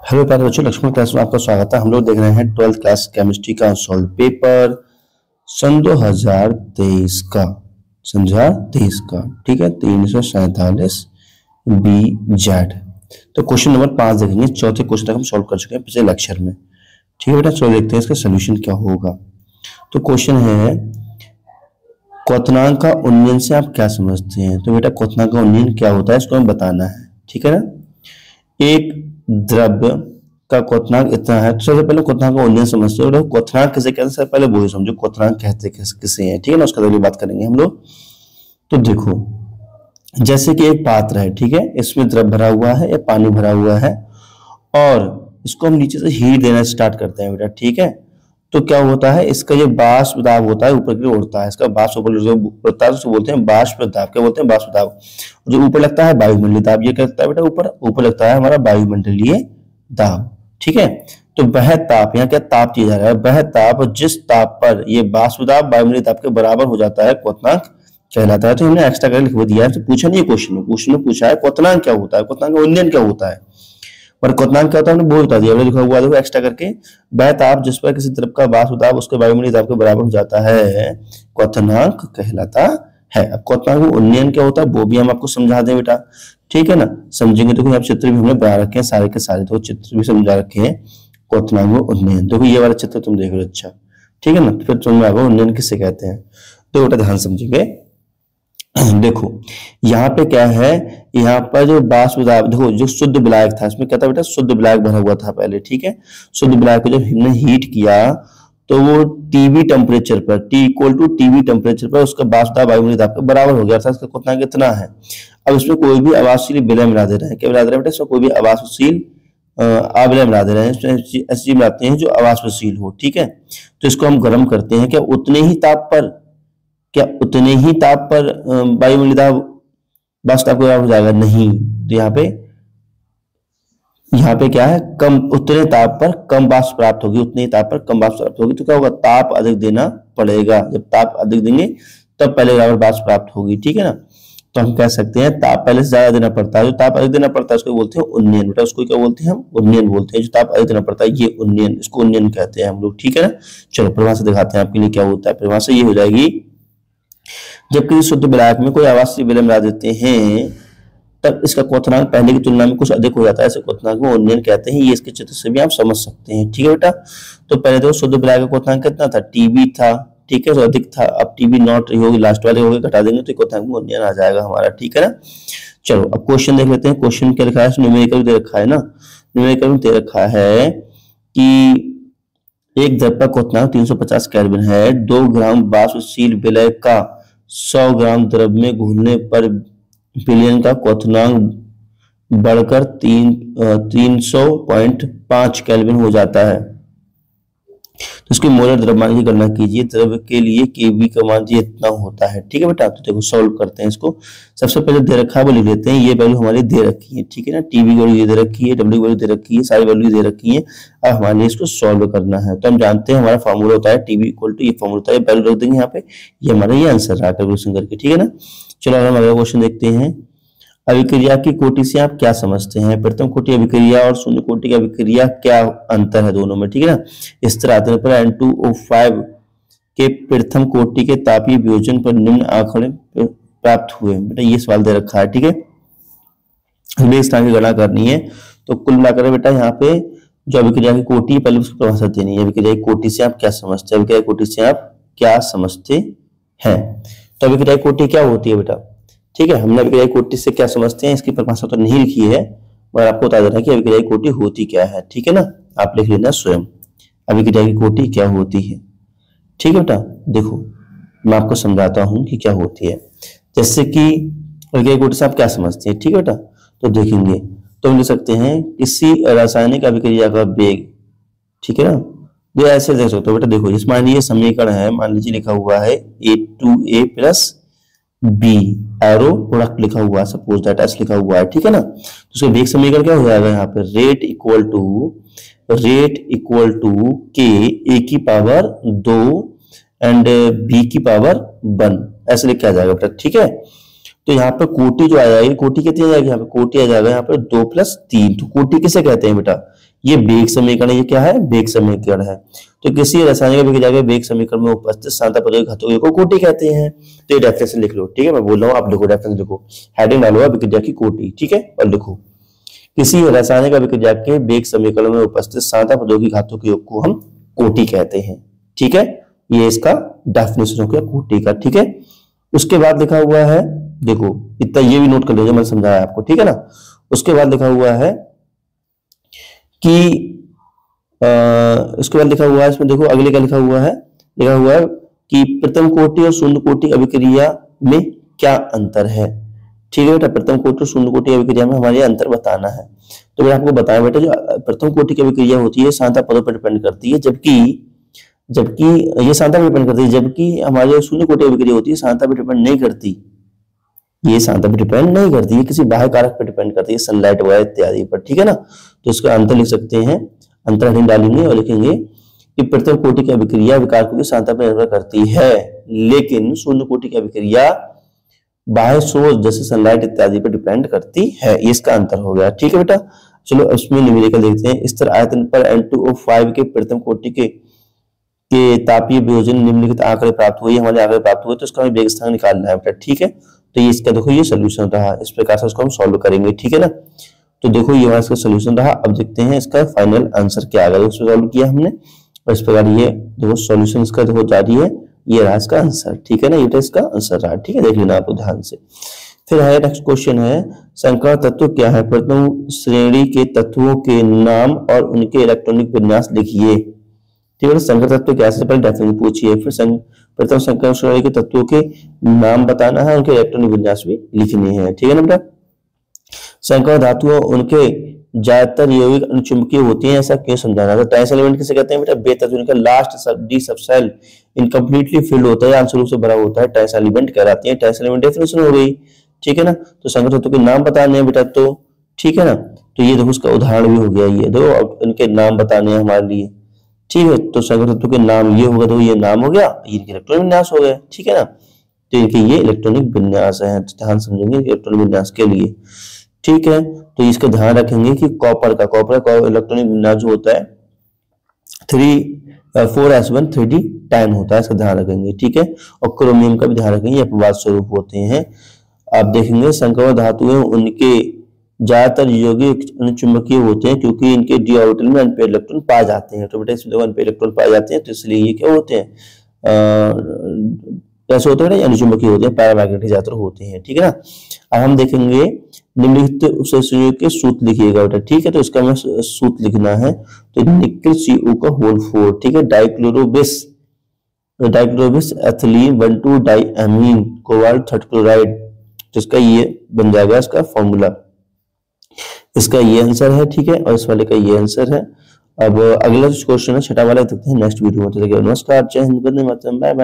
Hello प्यारे बच्चों, Lakshman class में आपका स्वागत है। हम लोग देख रहे हैं 12th क्लास केमिस्ट्री का सॉल्व पेपर सन 2023 का, ठीक है, 347 BZ। तो क्वेश्चन नंबर 5 देखेंगे। चौथे क्वेश्चन तक हम सॉल्व कर चुके हैं पिछले लेक्चर में। ठीक है बेटा, चलो देखते हैं इसका सोल्यूशन क्या होगा। तो क्वेश्चन है, क्वथनांक का उन्नयन से आप क्या समझते हैं। तो बेटा क्वथनांक का उन्नयन क्या होता है इसको हमें बताना है। ठीक है ना। एक द्रव्य का क्वथनांक इतना है, तो सबसे पहले क्वथनांक का उन्नयन समझते हैं। क्वथनांक किसे कहते हैं, सबसे पहले वो ही समझो क्वथनांक कहते किसे हैं। ठीक है ना, उसका अगली बात करेंगे हम लोग। तो देखो, जैसे कि एक पात्र है, ठीक है, इसमें द्रव भरा हुआ है या पानी भरा हुआ है और इसको हम नीचे से हीट देना स्टार्ट करते हैं बेटा। ठीक है, तो क्या होता है, इसका ये बाष्प दाब होता है, ऊपर की ओर उड़ता है। इसका बाष्प ऊपर उड़ता है, उसको बोलते हैं बाष्प दाब। क्या बोलते हैं, बाष्प दाब। जो ऊपर लगता है वायुमंडलीय दाब। ये क्या लगता है बेटा, ऊपर लगता है हमारा वायुमंडलीय दाब। ठीक है, तो वह ताप, यहाँ क्या ताप दिया जा रहा है, वह ताप जिस ताप पर ये बाष्प दाब वायुमंडलीय दाब के बराबर हो जाता है क्वथनांक कहलाता है। तो हमने एक्स्ट्रा करके लिख दिया है। तो पूछा नहीं है क्वेश्चन में पूछा है क्वथनांक क्या होता है, क्वथनांक का उन्नयन क्या होता है, पर क्वथनांक क्या होता है हमने वो बता दिया। लिखा हुआ देखो एक्स्ट्रा करके, वह ताप जिस पर किसी द्रव का बाष्प दाब उसके वायुमंडलीय दाब के बराबर हो जाता है क्वथनांक कहलाता है। अब क्वथनांक में उन्नयन क्या होता है वो भी हम आपको समझा दें बेटा। ठीक है ना, समझेंगे। देखो यहाँ चित्र भी हमने बना रखे हैं सारे के सारे, तो चित्र भी समझा रखे हैं क्वथनांक में उन्नयन। देखो ये वाला चित्र तुम देख रहे हो, अच्छा ठीक है ना। फिर तुम्हें आगे उन्नयन किससे कहते हैं तो बेटा ध्यान समझेंगे। देखो यहाँ पे क्या है, यहाँ पर जो बाष्प दाब, देखो जो शुद्ध विलायक था इसमें क्या था बेटा, शुद्ध विलायक भरा हुआ था पहले। ठीक है, शुद्ध विलायक को जब हमने हीट किया तो वो टीबी टेम्परेचर पर, T=TB टेम्परेचर पर उसका बाष्प दाब वायुमंडलीय दाब के बराबर हो गया था। इसका क्वथनांक कितना है। अब इसमें कोई भी अवाष्पशील विलय मिला दे रहे हैं। क्या मिला दे रहे हैं बेटा, इसमें कोई भी अवाष्पशील अविलय मिला दे रहे हैं। इसमें ऐसी चीज मिलाते हैं जो अवाष्पशील हो। ठीक है, तो इसको हम गर्म करते हैं। क्या उतने ही ताप पर वायुमंडलीय दाब बाष्प दाब के बराबर हो जाएगा, नहीं। तो यहाँ पे क्या है, कम, उतने ताप पर कम वाष्प प्राप्त होगी, उतने ही ताप पर कम वाष्प प्राप्त होगी। तो क्या होगा, ताप अधिक देना पड़ेगा। जब ताप अधिक देंगे तब पहले बराबर वाष्प प्राप्त होगी। ठीक है ना, तो हम कह सकते हैं ताप पहले से ज्यादा देना पड़ता है। जो ताप अधिक देना पड़ता है उसको बोलते हैं उन्नयन बेटा। उसको क्या बोलते हैं हम, उन्नयन बोलते हैं। जो ताप अधिक देना पड़ता है ये उन्नयन, इसको उन्नयन कहते हैं हम लोग। ठीक है ना, चलो परिभाषा दिखाते हैं आपके लिए क्या होता है। परिभाषा ये हो जाएगी, जब किसी शुद्ध विलायक में कोई अवाष्पशील विलय मिला देते हैं तब इसका क्वथनांक पहले की तुलना में कुछ अधिक हो जाता है। ऐसे क्वथनांक में उन्नयन कहते हैं। ये इसके चित्र से भी आप समझ सकते हैं। ठीक है बेटा, तो पहले देखो शुद्ध विलायक का क्वथनांक कितना था, TB था। ठीक है, तो अधिक था। अब TB नॉट होगी, लास्ट वाले होगी, घटा देंगे तो क्वथनांक में उन्नयन आ जाएगा हमारा। ठीक है ना, चलो अब क्वेश्चन देख लेते हैं। क्वेश्चन क्या लिखा है, न्यूमेरिकल दे रखा है ना, न्यूमेरिकल में दे रखा है कि एक द्रव का क्वथनांक 350 केल्विन है। 2 ग्राम वाष्पशील विलय का 100 ग्राम द्रव में घुलने पर विलयन का क्वथनांक बढ़कर 300.5 केल्विन हो जाता है। तो इसके मोलर द्रव्यमान की गणना कीजिए। द्रव के लिए केवी का मान ये इतना होता है। ठीक है बेटा, तो देखो सॉल्व करते हैं इसको। सबसे पहले दे रखा है वो लिख लेते हैं। ये वैल्यू हमारी दे रखी है। ठीक है ना, टीबी वैल्यू ये दे रखी है, डब्ल्यू वैल्यू दे रखी है, सारी वैल्यू दे रखी है। अब हमारे इसको सॉल्व करना है। तो हम जानते हैं हमारा फॉर्मूला होता है टीबी इक्वल टू, ये फॉर्मूला होता है, वैल्यू रख देंगे यहाँ पे, ये हमारा ये आंसर रहा कैलकुलेशन करके। ठीक है ना, चलो हम अगला क्वेश्चन देखते हैं। अभिक्रिया की कोटि से आप क्या समझते हैं। प्रथम कोटि अभिक्रिया और शून्य कोटि की अभिक्रिया क्या अंतर है दोनों में। ठीक है ना, इस तरह आते पर N2O5 के प्रथम कोटि के तापीय वियोजन पर निम्न आंकड़े प्राप्त हुए। बेटा ये सवाल दे रखा है। ठीक है, हमें इस तरह की गणना करनी है। तो कुल मिलाकर बेटा यहाँ पे जो अभिक्रिया की कोटि पहले उसकी परिभाषा देनी है। अभिक्रिया की कोटि से आप क्या समझते हैं, अभिक्रिया की कोटि से आप क्या समझते हैं। तो अभिक्रिया की कोटि क्या होती है बेटा। ठीक है, हमने अभिक्रिया कोटि से क्या समझते हैं इसकी परिभाषा तो नहीं लिखी है, मगर आपको बता देना कि अभिक्रिया कोटि होती क्या है। ठीक है ना, आप लिख लेना स्वयं अभिक्रिया की कोटि क्या होती है। ठीक है बेटा, देखो मैं आपको समझाता हूं कि क्या होती है। जैसे कि अभिक्रिया कोटि से आप क्या समझते हैं। ठीक है बेटा, तो देखेंगे तो हम लिख सकते हैं किसी रासायनिक अभिक्रिया का वेग। ठीक है ना, तो ऐसे देख सकते हो बेटा। देखो इस मान लीजिए समीकरण है, मान लीजिए लिखा हुआ है A2A plus B, arrow product लिखा हुआ है, सपोज दैट एस लिखा हुआ है। ठीक है ना, तो उसका वेग समीकरण क्या हो जाएगा, यहाँ पे रेट इक्वल टू के ए की पावर 2 एंड बी की पावर 1, ऐसे लिखा जाएगा बेटा। ठीक है, तो यहाँ पर कोटि जो आ जाएगी, कोटि कितनी आ जाएगी, यहाँ पे कोटि आ जाएगा यहाँ पर 2+3। तो कोटि किसे कहते हैं बेटा, ये वेग समीकरण, ये क्या है, वेग समीकरण है। तो किसी रासायनिक अभिक्रिया के वेग समीकरण में उपस्थित सांता पदों के घातों को कोटि कहते हैं। तो ये डेफिनेशन लिख लो, ठीक है, मैं बोल रहा हूँ, आप लिखो डेफिनेशन, लिखो, हेडिंग डालो अभिक्रिया की कोटि, ठीक है, और लिखो किसी रासायनिक अभिक्रिया के वेग समीकरण में उपस्थित सांता पदों की घातों के योग को हम कोटि कहते हैं, ठीक है। ये इसका डेफिनेशन हो गया कोटि का, ठीक है। उसके बाद लिखा हुआ है, देखो इतना ये भी नोट कर लीजिए, मैंने समझाया आपको, ठीक है ना। उसके बाद लिखा हुआ है कि उसके बाद लिखा हुआ है इसमें, देखो अगले का लिखा हुआ है कि प्रथम कोटि और शून्य कोटि अभिक्रिया में क्या अंतर है, ठीक है बेटा। प्रथम कोटि और शून्य कोटि अभिक्रिया में हमारे अंतर बताना है। तो मैं आपको बताया बेटा, जो प्रथम कोटि की अभिक्रिया होती है सांता पदों पर डिपेंड करती है, जबकि ये सांता पर डिपेंड करती है, जबकि हमारे शून्य कोटि अभिक्रिया होती है सांता पर डिपेंड नहीं करती, ये सांता पर डिपेंड नहीं करती, ये किसी बाह्य कारक पर डिपेंड करती है, सनलाइट वगैरह इत्यादि पर, ठीक है ना। तो इसका अंतर लिख सकते हैं, अंतर हेडिंग डालेंगे और लिखेंगे कि प्रथम कोटि की अभिक्रिया विकारकों की सांता पर निर्भर करती है, लेकिन शून्य कोटि की अभिक्रिया बाह्य सोर्स जैसे सनलाइट इत्यादि पर डिपेंड करती है। ये इसका अंतर हो गया, ठीक है बेटा। चलो इसमें न्यूमेरिकल देखते हैं। स्थिर आयतन पर N2O5 के प्रथम कोटि के तापीय वियोजन निम्नलिखित आंकड़े प्राप्त हुए, हमारे आंकड़े प्राप्त हुए, तो इसका हमें वेग स्थान निकालना है बेटा, ठीक है। तो ये इसका देखो ये सोल्यूशन रहा, इस प्रकार से इसको हम सॉल्व करेंगे, ठीक है ना। तो देखो ये हमारा इसका सोल्यूशन रहा। अब देखते हैं इसका फाइनल आंसर क्या आ गया, उसको सॉल्व किया हमने, और इस प्रकार ये देखो सोल्यूशन इसका देखो जारी है, ये रहा इसका आंसर, ठीक है ना। ये इसका आंसर रहा, ठीक है, देख लेना आप ध्यान से। फिर है नेक्स्ट क्वेश्चन है, संकर तत्व क्या है, प्रथम श्रेणी के तत्वों के नाम और उनके इलेक्ट्रॉनिक विन्यास लिखिए, ठीक है। संकर तत्व क्या है, पहले डेफिनेशन पूछिए, फिर प्रथम संकर श्रेणी के तत्वों के नाम बताना है, उनके इलेक्ट्रॉनिक विन्यास भी लिखने हैं, ठीक है ना बेटा। संकर धातुओं उनके ज्यादातर यौगिक अनुचुंबकीय होती हैं, ऐसा क्यों समझाना। तो ट्रांस एलिमेंट किसे कहते हैं बेटा, बेतत्व, इनका last D subshell incompletely field होता है, आंसर रूप से भरा होता है, ट्रांस एलिमेंट कहलाती है। ट्रांस एलिमेंट डेफिनेशन हो गई, ठीक है ना। तो संकर तत्वों के नाम बताने हैं बेटा, तो ठीक है ना। तो ये देखो उसका उदाहरण भी हो गया, ये दो अब इनके नाम बताने हैं हमारे लिए, ठीक है। तो संकर तत्व के नाम ये होगा, तो ये नाम हो गया, ये इलेक्ट्रॉनिक विन्यास हो गए, ठीक है ना। तो इनके ये इलेक्ट्रॉनिक विन्यास है, ध्यान समझेंगे इलेक्ट्रॉनिक विन्यास के लिए, ठीक है। तो इसका ध्यान रखेंगे कि कॉपर का इलेक्ट्रॉनिक विन्यास जो होता है 4s1 3d टाइम होता है, इसका ध्यान रखेंगे, ठीक है। और क्रोमियम का भी ध्यान रखेंगे, अपवाद स्वरूप होते हैं। आप देखेंगे संकर धातुएं उनके ज्यादातर यौगिक अनुचुंबकीय होते हैं, क्योंकि इनके डी ऑर्बिटल में अनपेयर इलेक्ट्रॉन पाए जाते हैं। तो बेटा इसमें अनपेयर इलेक्ट्रॉन पाए जाते हैं, तो इसलिए ये क्या होते हैं, कैसे होते हैं, अनुचुंबकीय होते हैं, पैरामैग्नेटिक ज्यादातर होते हैं, ठीक है ना। अब हम देखेंगे निम्नलिखित संयोजक के सूत्र लिखिएगा बेटा, ठीक है। तो इसका हमें सूत्र लिखना है, तो निकल CO का होल 4, ठीक है। डाइक्लोरोबिस एथिलीन 1,2 डाइअमीन कोबाल्ट 3 क्लोराइड, तो इसका ये बन जाएगा इसका फॉर्मूला, इसका ये आंसर है, ठीक है। और इस वाले का ये आंसर है। अब अगला जो क्वेश्चन है छठा वाला देखते हैं नेक्स्ट वीडियो में। तो नमस्कार, जय हिंद, वंदे मातरम, बाय बाय।